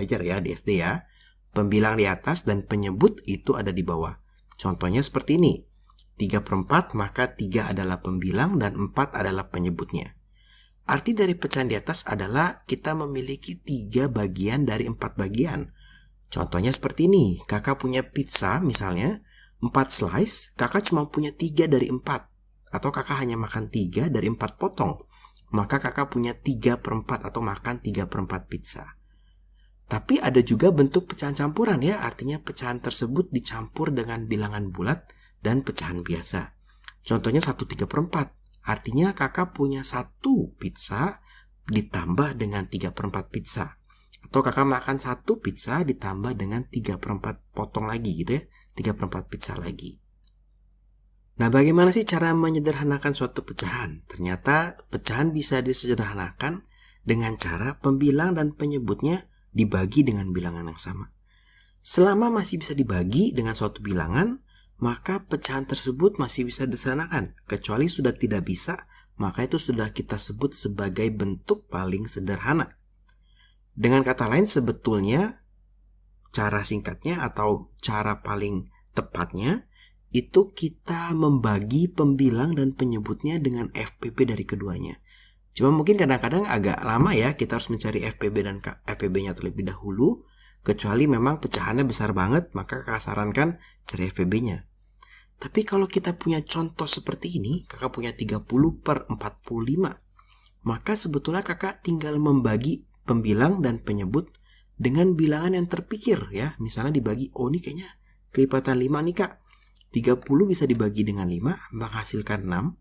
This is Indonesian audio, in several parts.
belajar ya di SD ya. Pembilang di atas dan penyebut itu ada di bawah. Contohnya seperti ini. 3/4 maka 3 adalah pembilang dan 4 adalah penyebutnya. Arti dari pecahan di atas adalah kita memiliki 3 bagian dari 4 bagian. Contohnya seperti ini. Kakak punya pizza misalnya 4 slice, kakak cuma punya 3 dari 4. Atau kakak hanya makan 3 dari 4 potong. Maka kakak punya 3/4 atau makan 3/4 pizza. Tapi ada juga bentuk pecahan campuran ya, artinya pecahan tersebut dicampur dengan bilangan bulat dan pecahan biasa. Contohnya 1/3/4, artinya kakak punya 1 pizza ditambah dengan 3/4 pizza. Atau kakak makan 1 pizza ditambah dengan 3/4 potong lagi gitu ya, 3/4 pizza lagi. Nah, bagaimana sih cara menyederhanakan suatu pecahan? Ternyata pecahan bisa disederhanakan dengan cara pembilang dan penyebutnya dibagi dengan bilangan yang sama. Selama masih bisa dibagi dengan suatu bilangan, maka pecahan tersebut masih bisa disederhanakan. Kecuali sudah tidak bisa, maka itu sudah kita sebut sebagai bentuk paling sederhana. Dengan kata lain, sebetulnya cara singkatnya atau cara paling tepatnya itu kita membagi pembilang dan penyebutnya dengan FPB dari keduanya. Cuma mungkin kadang-kadang agak lama ya, kita harus mencari FPB dan FPB-nya terlebih dahulu. Kecuali memang pecahannya besar banget, maka kakak sarankan cari FPB-nya. Tapi kalau kita punya contoh seperti ini, kakak punya 30/45, maka sebetulnya kakak tinggal membagi pembilang dan penyebut dengan bilangan yang terpikir ya. Misalnya dibagi, oh ini kayaknya kelipatan 5 nih kak. 30 bisa dibagi dengan 5 menghasilkan 6.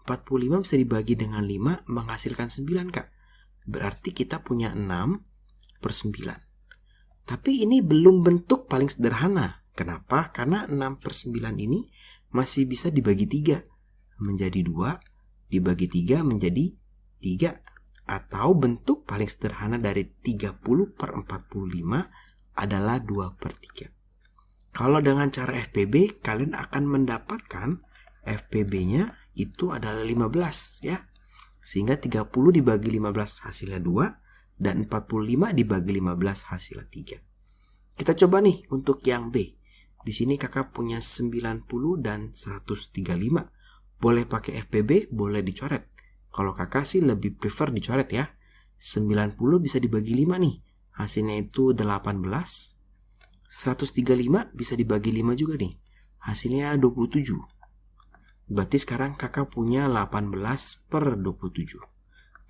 45 bisa dibagi dengan 5 menghasilkan 9 kak. Berarti kita punya 6/9. Tapi ini belum bentuk paling sederhana. Kenapa? Karena 6/9 ini masih bisa dibagi 3 menjadi 2, dibagi 3 menjadi 3. Atau bentuk paling sederhana dari 30/45 adalah 2/3. Kalau dengan cara FPB, kalian akan mendapatkan FPB-nya itu adalah 15 ya. Sehingga 30 dibagi 15 hasilnya 2 dan 45 dibagi 15 hasilnya 3. Kita coba nih untuk yang B. Di sini kakak punya 90 dan 135. Boleh pakai FPB, boleh dicoret. Kalau kakak sih lebih prefer dicoret ya. 90 bisa dibagi 5 nih. Hasilnya itu 18. 135 bisa dibagi 5 juga nih. Hasilnya 27. Berarti sekarang kakak punya 18/27.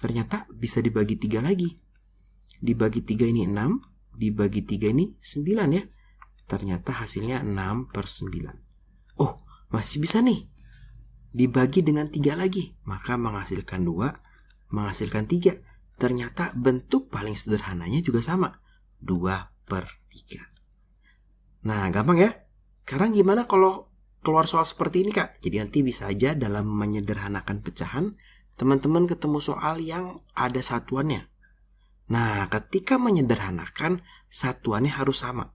Ternyata bisa dibagi 3 lagi. Dibagi 3 ini 6. Dibagi 3 ini 9 ya. Ternyata hasilnya 6/9. Oh, masih bisa nih. Dibagi dengan 3 lagi. Maka menghasilkan 2. Menghasilkan 3. Ternyata bentuk paling sederhananya juga sama. 2/3. Nah, gampang ya. Sekarang gimana kalau keluar soal seperti ini kak? Jadi nanti bisa aja dalam menyederhanakan pecahan, teman-teman ketemu soal yang ada satuannya. Nah, ketika menyederhanakan, satuannya harus sama.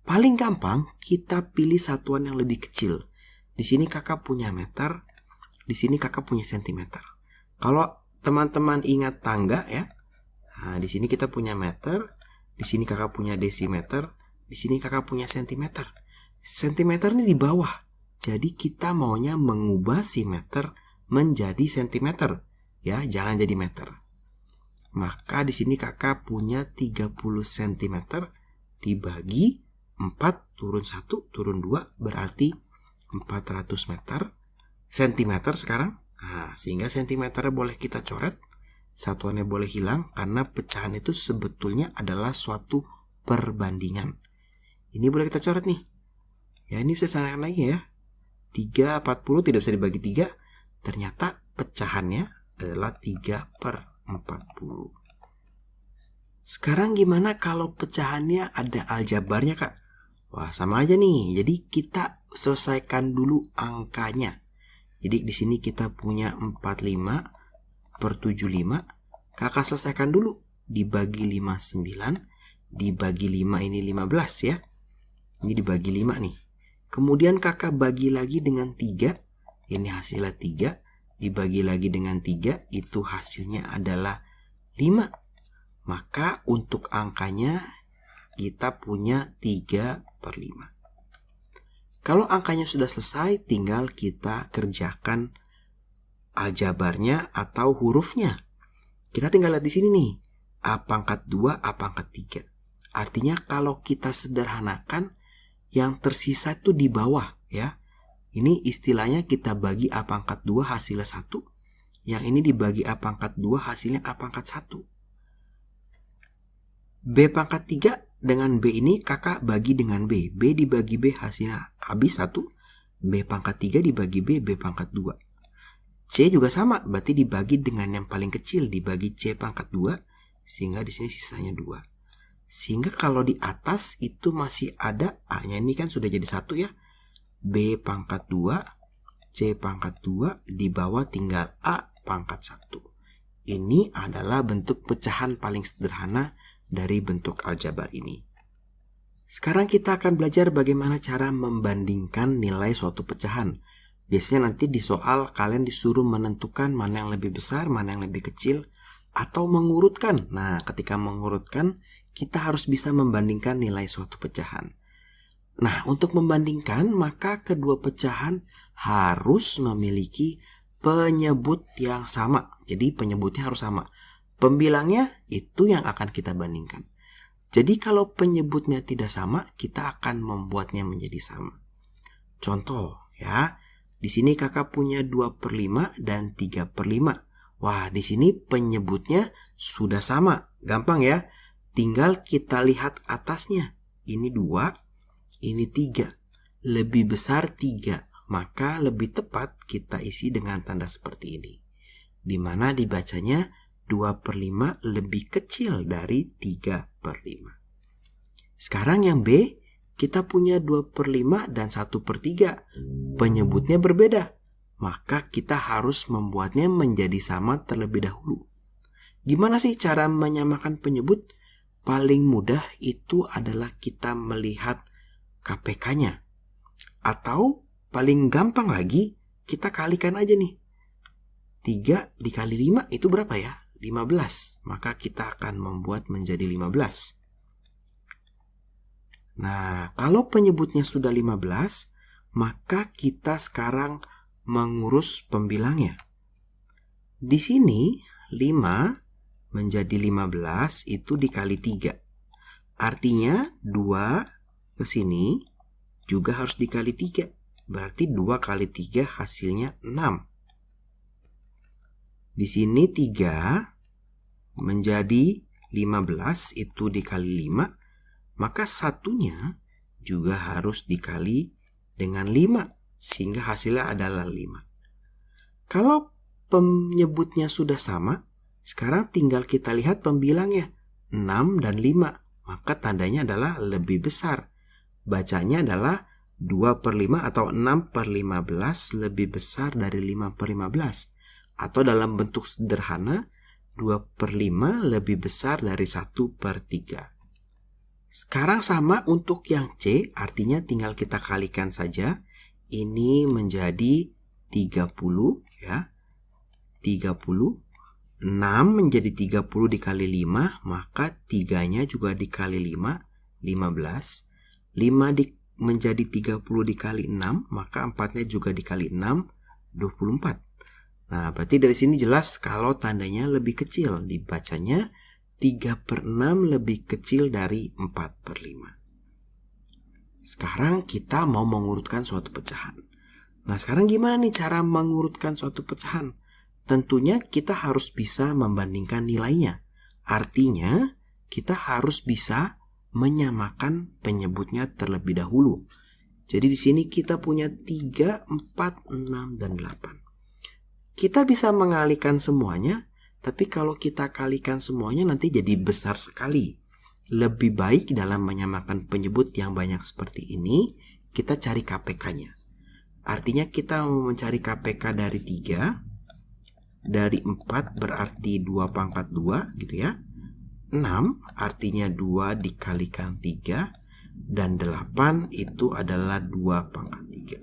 Paling gampang, kita pilih satuan yang lebih kecil. Di sini kakak punya meter, di sini kakak punya sentimeter. Kalau teman-teman ingat tangga ya, nah di sini kita punya meter, di sini kakak punya desimeter, di sini kakak punya sentimeter. Sentimeter ini di bawah. Jadi kita maunya mengubah si meter menjadi sentimeter. Ya, jangan jadi meter. Maka di sini kakak punya 30 cm dibagi 4 turun 1 turun 2 berarti 400 meter. Sentimeter sekarang. Nah, sehingga sentimeternya boleh kita coret. Satuannya boleh hilang karena pecahan itu sebetulnya adalah suatu perbandingan. Ini boleh kita coret nih. Ya, ini bisa disamakan lagi ya. 3/40 tidak bisa dibagi 3. Ternyata pecahannya adalah 3/40. Sekarang gimana kalau pecahannya ada aljabarnya kak? Wah, sama aja nih. Jadi kita selesaikan dulu angkanya. Jadi di sini kita punya 45/75. Kakak selesaikan dulu. Dibagi 59. Dibagi 5 ini 15 ya. Ini dibagi 5 nih. Kemudian kakak bagi lagi dengan 3. Ini hasilnya 3. Dibagi lagi dengan 3. Itu hasilnya adalah 5. maka untuk angkanya kita punya 3/5. Kalau angkanya sudah selesai, tinggal kita kerjakan aljabarnya atau hurufnya. Kita tinggal lihat di sini nih, A pangkat 2, A pangkat 3. Artinya kalau kita sederhanakan, yang tersisa itu di bawah ya. Ini istilahnya kita bagi A pangkat 2 hasilnya 1. Yang ini dibagi A pangkat 2 hasilnya A pangkat 1. B pangkat 3 dengan B ini kakak bagi dengan B. B dibagi B hasilnya habis 1. B pangkat 3 dibagi B, B pangkat 2. C juga sama, berarti dibagi dengan yang paling kecil, dibagi C pangkat 2. Sehingga di sini sisanya 2. Sehingga kalau di atas itu masih ada A-nya, ini kan sudah jadi 1 ya. B pangkat 2, C pangkat 2, di bawah tinggal A pangkat 1. Ini adalah bentuk pecahan paling sederhana dari bentuk aljabar ini. Sekarang kita akan belajar bagaimana cara membandingkan nilai suatu pecahan. Biasanya nanti di soal kalian disuruh menentukan mana yang lebih besar, mana yang lebih kecil, atau mengurutkan. Nah, ketika mengurutkan, kita harus bisa membandingkan nilai suatu pecahan. Nah, untuk membandingkan, maka kedua pecahan harus memiliki penyebut yang sama. Jadi penyebutnya harus sama. Pembilangnya itu yang akan kita bandingkan. Jadi kalau penyebutnya tidak sama, kita akan membuatnya menjadi sama. Contoh ya, di sini kakak punya 2/5 dan 3/5. Wah, di sini penyebutnya sudah sama. Gampang ya. Tinggal kita lihat atasnya. Ini 2, ini 3. Lebih besar 3. Maka lebih tepat kita isi dengan tanda seperti ini. Di mana dibacanya 2/5 lebih kecil dari 3/5. Sekarang yang B, kita punya 2/5 dan 1/3. Penyebutnya berbeda. Maka kita harus membuatnya menjadi sama terlebih dahulu. Gimana sih cara menyamakan penyebut? Paling mudah itu adalah kita melihat KPK-nya. Atau paling gampang lagi, kita kalikan aja nih. 3 dikali 5 itu berapa ya? 15. Maka kita akan membuat menjadi 15. Nah, kalau penyebutnya sudah 15, maka kita sekarang mengurus pembilangnya. Di sini 5 menjadi 15 itu dikali 3. Artinya 2 ke sini juga harus dikali 3. Berarti 2 kali 3 hasilnya 6. Di sini 3 menjadi 15 itu dikali 5. Maka satunya juga harus dikali dengan 5. Sehingga hasilnya adalah 5. Kalau penyebutnya sudah sama, sekarang tinggal kita lihat pembilangnya. 6 dan 5. Maka tandanya adalah lebih besar. Bacanya adalah 2/5 atau 6/15 lebih besar dari 5/15. Atau dalam bentuk sederhana, 2/5 lebih besar dari 1/3. Sekarang sama untuk yang C, artinya tinggal kita kalikan saja. Ini menjadi 30 ya. 30. 6 menjadi 30 dikali 5, maka 3-nya juga dikali 5, 15. 5 menjadi 30 dikali 6, maka 4-nya juga dikali 6, 24. Nah, berarti dari sini jelas kalau tandanya lebih kecil. Dibacanya 3/6 lebih kecil dari 4/5. Sekarang kita mau mengurutkan suatu pecahan. Nah, sekarang gimana nih cara mengurutkan suatu pecahan? Tentunya kita harus bisa membandingkan nilainya. Artinya, kita harus bisa menyamakan penyebutnya terlebih dahulu. Jadi di sini kita punya 3, 4, 6, dan 8. Kita bisa mengalihkan semuanya, tapi kalau kita kalikan semuanya nanti jadi besar sekali. Lebih baik dalam menyamakan penyebut yang banyak seperti ini, kita cari KPK-nya. Artinya kita mau mencari KPK dari 3, dari 4 berarti 2 pangkat 2 gitu ya. 6 artinya 2 dikalikan 3, dan 8 itu adalah 2 pangkat 3.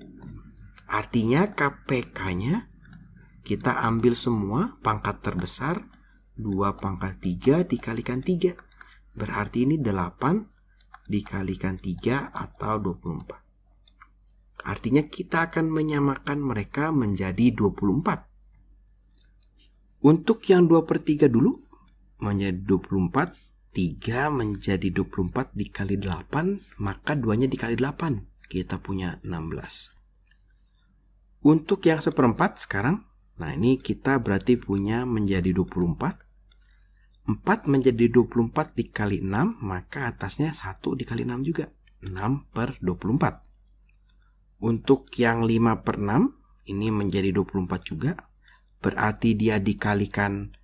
Artinya KPK-nya kita ambil semua pangkat terbesar, 2 pangkat 3 dikalikan 3. Berarti ini 8 dikalikan 3 atau 24. Artinya kita akan menyamakan mereka menjadi 24. Untuk yang 2/3 dulu menjadi 24. 3 menjadi 24 dikali 8, maka 2-nya dikali 8. Kita punya 16. Untuk yang 1/4 sekarang, nah ini kita berarti punya menjadi 24. 4 menjadi 24 dikali 6, maka atasnya 1 dikali 6 juga. 6/24. Untuk yang 5/6, ini menjadi 24 juga. Berarti dia dikalikan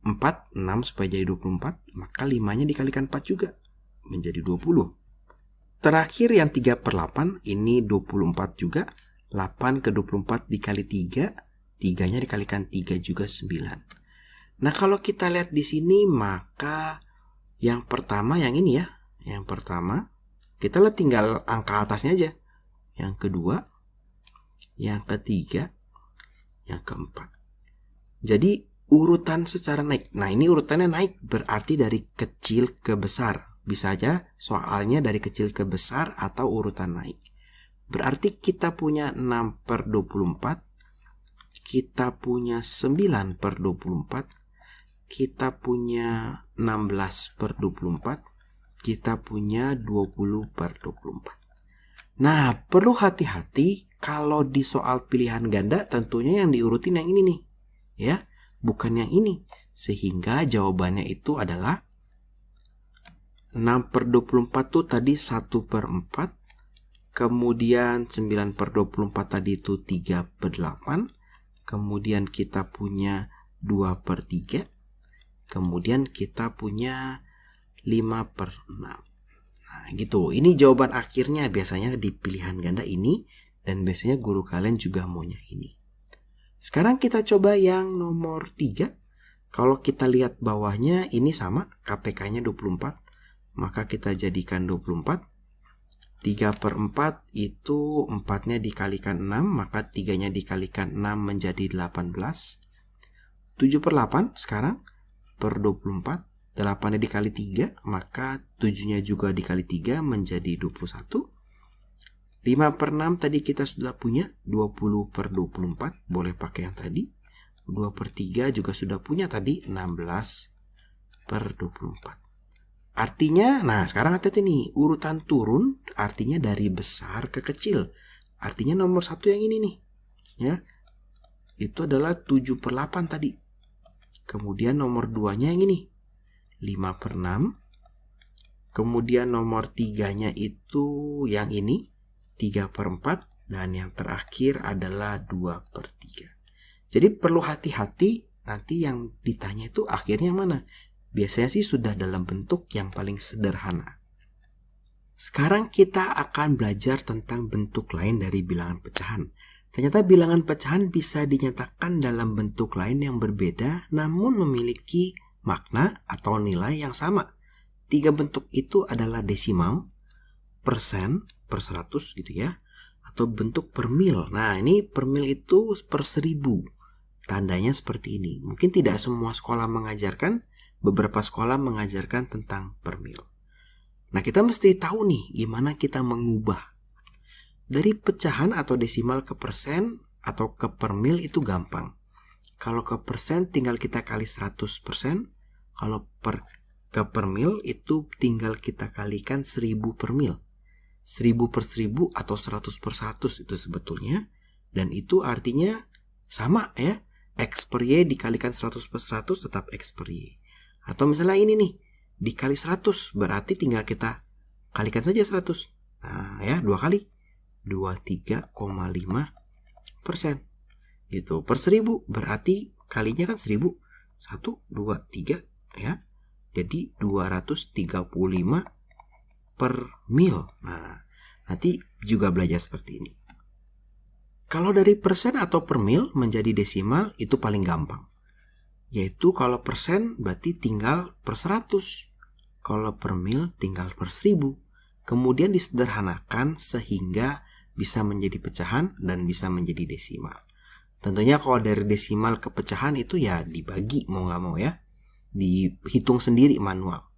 4, 6 supaya jadi 24, maka 5-nya dikalikan 4 juga, menjadi 20. Terakhir yang 3/8, ini 24 juga. 8 ke 24 dikali 3, 3-nya dikalikan 3 juga 9. Nah, kalau kita lihat di sini, maka yang pertama yang ini ya. Yang pertama, kita lihat tinggal angka atasnya aja. Yang kedua, yang ketiga, yang keempat. Jadi, urutan secara naik. Nah, ini urutannya naik, berarti dari kecil ke besar. Bisa aja soalnya dari kecil ke besar atau urutan naik. Berarti kita punya 6/24, kita punya 9/24, kita punya 16/24, kita punya 20/24. Nah, perlu hati-hati kalau di soal pilihan ganda tentunya yang diurutin yang ini nih. Ya, bukan yang ini. Sehingga jawabannya itu adalah 6/24 tuh tadi 1/4. Kemudian 9/24 tadi itu 3/8. Kemudian kita punya 2/3. Kemudian kita punya 5/6. Nah, gitu. Ini jawaban akhirnya biasanya di pilihan ganda ini. Dan biasanya guru kalian juga maunya ini. Sekarang kita coba yang nomor 3. Kalau kita lihat bawahnya ini sama, KPK-nya 24. Maka kita jadikan 24. 3/4 itu 4-nya dikalikan 6, maka 3-nya dikalikan 6 menjadi 18. 7/8 sekarang per 24. 8-nya dikali 3, maka 7-nya juga dikali 3 menjadi 21. 5/6 tadi kita sudah punya 20/24, boleh pakai yang tadi. 2/3 juga sudah punya tadi 16/24. Artinya, nah sekarang hati-hati nih, urutan turun artinya dari besar ke kecil. Artinya nomor 1 yang ini nih, ya. Itu adalah 7/8 tadi. Kemudian nomor 2-nya yang ini, 5/6. Kemudian nomor 3-nya itu yang ini, 3/4. Dan yang terakhir adalah 2/3. Jadi perlu hati-hati nanti yang ditanya itu akhirnya mana. Biasanya sih sudah dalam bentuk yang paling sederhana. Sekarang kita akan belajar tentang bentuk lain dari bilangan pecahan. Ternyata bilangan pecahan bisa dinyatakan dalam bentuk lain yang berbeda namun memiliki makna atau nilai yang sama. 3 bentuk itu adalah desimal, persen, per 100 gitu ya, atau bentuk per mil. Nah, ini per mil itu per 1000. Tandanya seperti ini. Mungkin tidak semua sekolah mengajarkan, beberapa sekolah mengajarkan tentang per mil. Nah, kita mesti tahu nih gimana kita mengubah. Dari pecahan atau desimal ke persen atau ke per mil itu gampang. Kalau ke persen tinggal kita kali 100%. Kalau ke per mil itu tinggal kita kalikan 1000 per mil. 1000 per 1000 atau 100 per 100 itu sebetulnya. Dan itu artinya sama ya. X per Y dikalikan 100 per 100 tetap X per Y. Atau misalnya ini nih, dikali 100, berarti tinggal kita kalikan saja 100. Nah ya, 2 kali. 23,5%. Gitu. Per 1000, berarti kalinya kan 1000. 1, 2, 3, ya. Jadi 235 per mil. Nah, nanti juga belajar seperti ini. Kalau dari persen atau per mil menjadi desimal, itu paling gampang. Yaitu kalau persen berarti tinggal per 100. Kalau per mil tinggal per 1000. Kemudian disederhanakan sehingga bisa menjadi pecahan dan bisa menjadi desimal. Tentunya kalau dari desimal ke pecahan itu ya dibagi mau nggak mau ya. dihitung sendiri manual.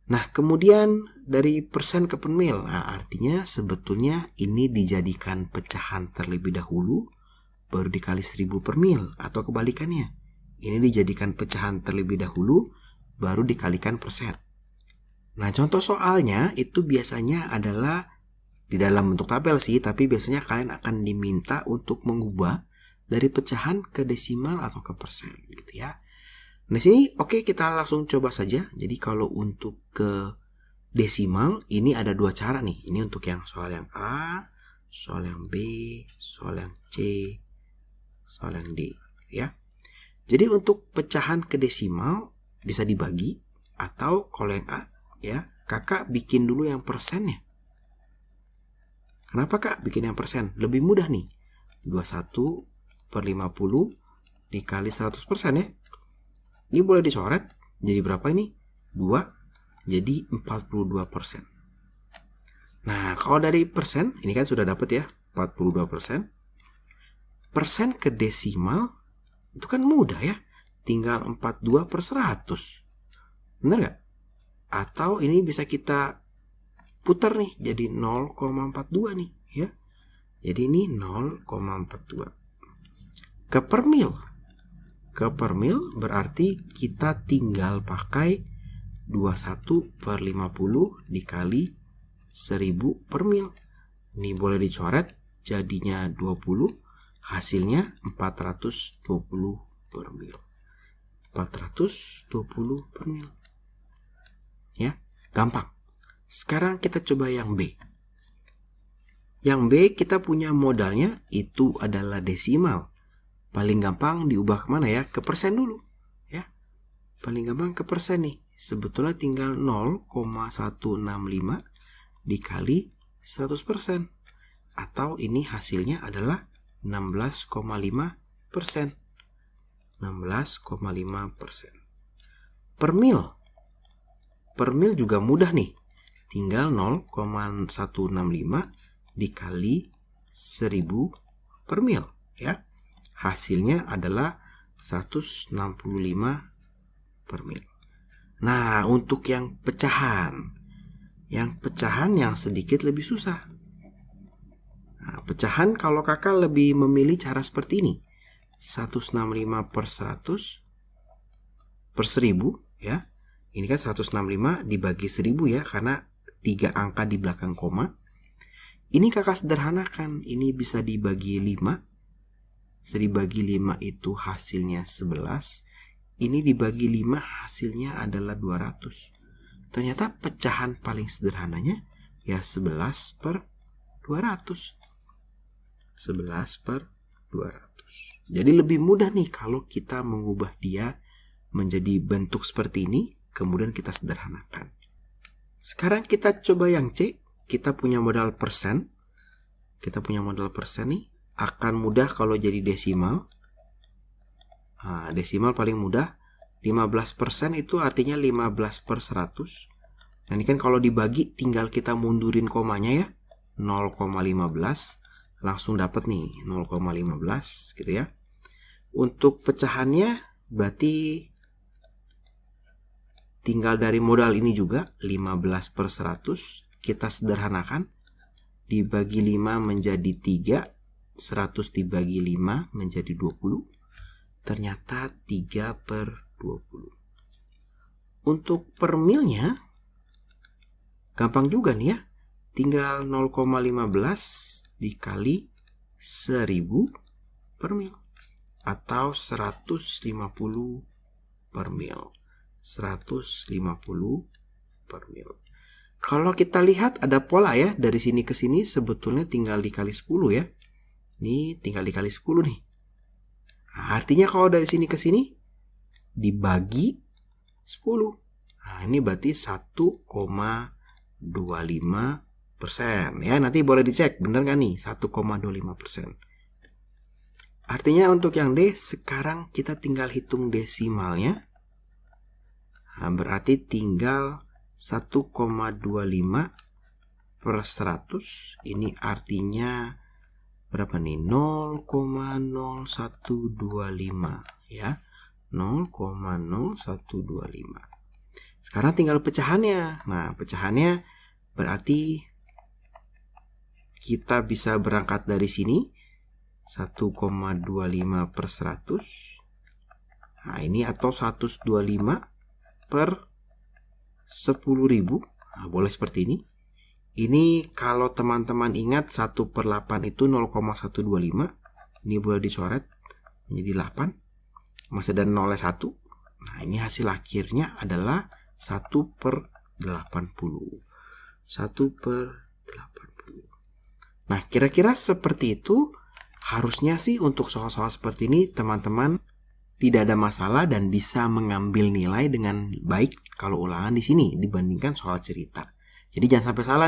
Nah, kemudian dari persen ke per mil. Nah, artinya sebetulnya ini dijadikan pecahan terlebih dahulu, baru dikali 1000 per mil. Atau kebalikannya. Ini dijadikan pecahan terlebih dahulu, baru dikalikan persen. Nah, contoh soalnya itu biasanya adalah di dalam bentuk tabel sih, tapi biasanya kalian akan diminta untuk mengubah dari pecahan ke desimal atau ke persen gitu ya. Nah, sini oke, kita langsung coba saja. Jadi kalau untuk ke desimal ini ada dua cara nih. Ini untuk yang soal yang A, soal yang B, soal yang C, soal yang D ya. Jadi untuk pecahan ke desimal bisa dibagi, atau kalau yang A ya, kakak bikin dulu yang persennya. Kenapa kak bikin yang persen? Lebih mudah nih. 21 per 50 dikali 100% ya. Ini boleh dicoret, jadi berapa ini? 2, jadi 42%. Nah, kalau dari persen, ini kan sudah dapat ya, 42%. Persen ke desimal, itu kan mudah ya, tinggal 42 per 100. Benar gak? Atau ini bisa kita putar nih, jadi 0,42 nih ya. Jadi ini 0,42. Ke per mil. Ke per mil berarti kita tinggal pakai 21 per 50 dikali 1000 per mil. Ini boleh dicoret, jadinya 20, hasilnya 420 per mil. 420 per mil. Ya, gampang. Sekarang kita coba yang B. Yang B kita punya modalnya itu adalah desimal. Paling gampang diubah kemana ya? Ke persen dulu ya. Paling gampang ke persen nih. Sebetulnya tinggal 0,165 dikali 100%. Atau ini hasilnya adalah 16,5%. 16,5%. Per mil. Per mil juga mudah nih. Tinggal 0,165 dikali 1000 per mil ya. Hasilnya adalah 165 per mil. Nah, untuk yang pecahan yang sedikit lebih susah. Nah, pecahan kalau kakak lebih memilih cara seperti ini. 165 per 100 per 1000 ya. Ini kan 165 dibagi 1000 ya, karena 3 angka di belakang koma. Ini kakak sederhanakan, ini bisa dibagi 5. Bisa dibagi 5 itu hasilnya 11. Ini dibagi 5 hasilnya adalah 200. Ternyata pecahan paling sederhananya ya 11 per 200. 11 per 200. Jadi lebih mudah nih kalau kita mengubah dia menjadi bentuk seperti ini, kemudian kita sederhanakan. Sekarang kita coba yang C. Kita punya modal persen. Kita punya modal persen nih. Akan mudah kalau jadi desimal. Nah, desimal paling mudah. 15% itu artinya 15 per 100. Nah, ini kan kalau dibagi tinggal kita mundurin komanya ya. 0,15. Langsung dapat nih 0,15 gitu ya. Untuk pecahannya berarti tinggal dari modal ini juga 15 per 100. Kita sederhanakan. Dibagi 5 menjadi 3. 100 dibagi 5 menjadi 20. Ternyata 3 per 20. Untuk per milnya gampang juga nih ya. Tinggal 0,15 dikali 1000 per mil. Atau 150 per mil. 150 per mil. Kalau kita lihat ada pola ya. Dari sini ke sini sebetulnya tinggal dikali 10 ya. Ini tinggal dikali 10 nih. Nah, artinya kalau dari sini ke sini dibagi 10. Nah, ini berarti 1,25% ya. Nanti boleh dicek bener kan nih 1,25%. Artinya untuk yang D sekarang kita tinggal hitung desimalnya. Nah, berarti tinggal 1,25 per 100. Ini artinya berapa nih? 0,0125 ya. 0,0125. Sekarang tinggal pecahannya. Nah, pecahannya berarti kita bisa berangkat dari sini 1,25 per 100. Nah, ini atau 125 per 10.000. Nah, boleh seperti ini. Ini kalau teman-teman ingat 1 per 8 itu 0,125. Ini boleh dicoret menjadi 8. Masih ada 0 1. Nah, ini hasil akhirnya adalah 1 per 80. 1 per 80. Nah, kira-kira seperti itu. Harusnya sih untuk soal-soal seperti ini teman-teman tidak ada masalah dan bisa mengambil nilai dengan baik kalau ulangan di sini dibandingkan soal cerita. Jadi jangan sampai salah nih.